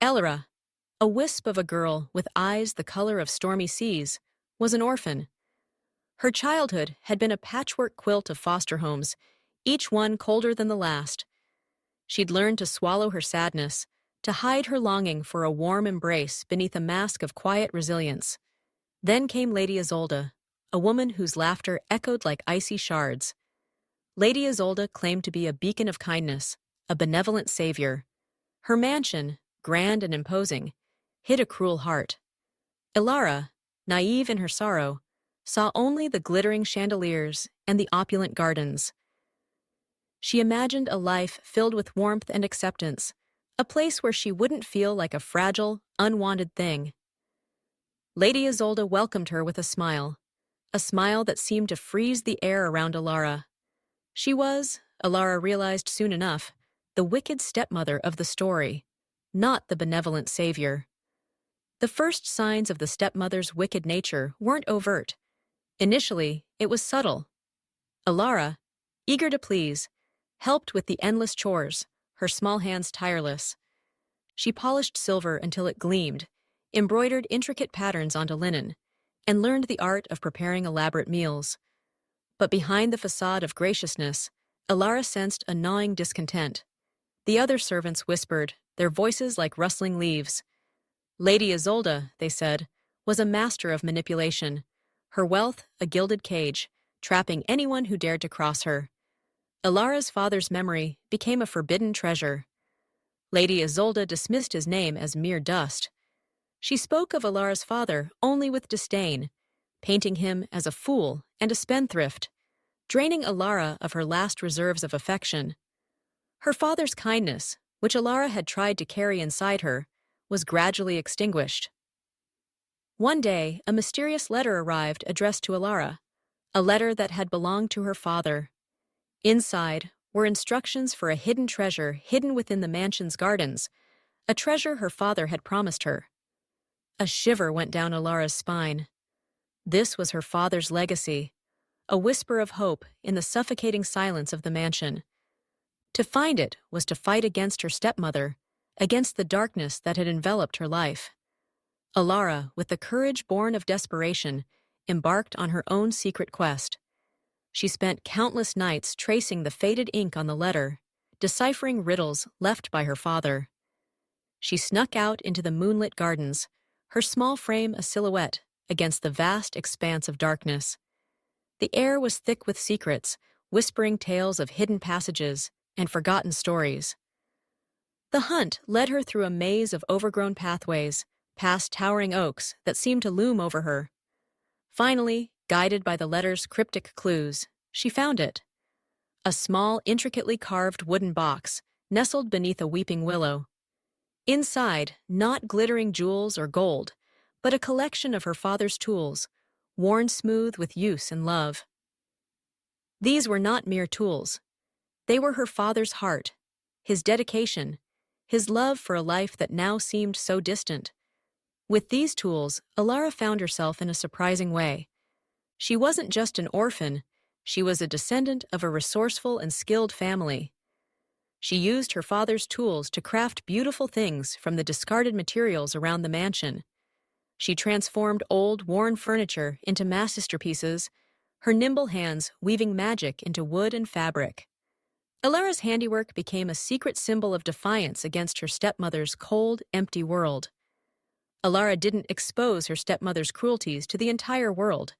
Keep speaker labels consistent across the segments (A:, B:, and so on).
A: Elara, a wisp of a girl with eyes the color of stormy seas, was an orphan. Her childhood had been a patchwork quilt of foster homes, each one colder than the last. She'd learned to swallow her sadness, to hide her longing for a warm embrace beneath a mask of quiet resilience. Then came Lady Isolde, a woman whose laughter echoed like icy shards. Lady Isolde claimed to be a beacon of kindness, a benevolent savior. Her mansion, grand and imposing, hid a cruel heart. Elara, naive in her sorrow, saw only the glittering chandeliers and the opulent gardens. She imagined a life filled with warmth and acceptance, a place where she wouldn't feel like a fragile, unwanted thing. Lady Isolde welcomed her with a smile that seemed to freeze the air around Elara. She was, Elara realized soon enough, the wicked stepmother of the story, not the benevolent savior. The first signs of the stepmother's wicked nature weren't overt. Initially, it was subtle. Elara, eager to please, helped with the endless chores, her small hands tireless. She polished silver until it gleamed, embroidered intricate patterns onto linen, and learned the art of preparing elaborate meals. But behind the facade of graciousness, Elara sensed a gnawing discontent. The other servants whispered, their voices like rustling leaves. Lady Isolde, they said, was a master of manipulation, her wealth a gilded cage, trapping anyone who dared to cross her. Elara's father's memory became a forbidden treasure. Lady Isolde dismissed his name as mere dust. She spoke of Elara's father only with disdain, painting him as a fool and a spendthrift, draining Elara of her last reserves of affection. Her father's kindness, which Elara had tried to carry inside her, was gradually extinguished. One day, a mysterious letter arrived addressed to Elara, a letter that had belonged to her father. Inside were instructions for a hidden treasure hidden within the mansion's gardens, a treasure her father had promised her. A shiver went down Elara's spine. This was her father's legacy, a whisper of hope in the suffocating silence of the mansion. To find it was to fight against her stepmother, against the darkness that had enveloped her life. Elara, with the courage born of desperation, embarked on her own secret quest. She spent countless nights tracing the faded ink on the letter, deciphering riddles left by her father. She snuck out into the moonlit gardens, her small frame a silhouette against the vast expanse of darkness. The air was thick with secrets, whispering tales of hidden passages and forgotten stories. The hunt led her through a maze of overgrown pathways, past towering oaks that seemed to loom over her. Finally, guided by the letter's cryptic clues, she found it. A small, intricately carved wooden box, nestled beneath a weeping willow. Inside, not glittering jewels or gold, but a collection of her father's tools, worn smooth with use and love. These were not mere tools. They were her father's heart, his dedication, his love for a life that now seemed so distant. With these tools, Elara found herself in a surprising way. She wasn't just an orphan, she was a descendant of a resourceful and skilled family. She used her father's tools to craft beautiful things from the discarded materials around the mansion. She transformed old, worn furniture into masterpieces, her nimble hands weaving magic into wood and fabric. Elara's handiwork became a secret symbol of defiance against her stepmother's cold, empty world. Elara didn't expose her stepmother's cruelties to the entire world,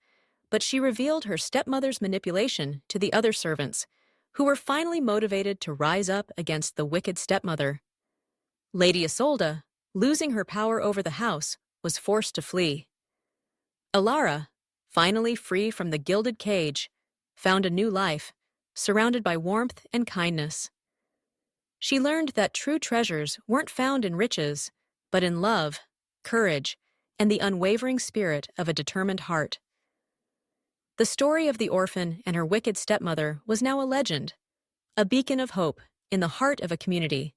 A: but she revealed her stepmother's manipulation to the other servants, who were finally motivated to rise up against the wicked stepmother. Lady Isolde, losing her power over the house, was forced to flee. Elara, finally free from the gilded cage, found a new life, surrounded by warmth and kindness. She learned that true treasures weren't found in riches, but in love, courage, and the unwavering spirit of a determined heart. The story of the orphan and her wicked stepmother was now a legend, a beacon of hope in the heart of a community.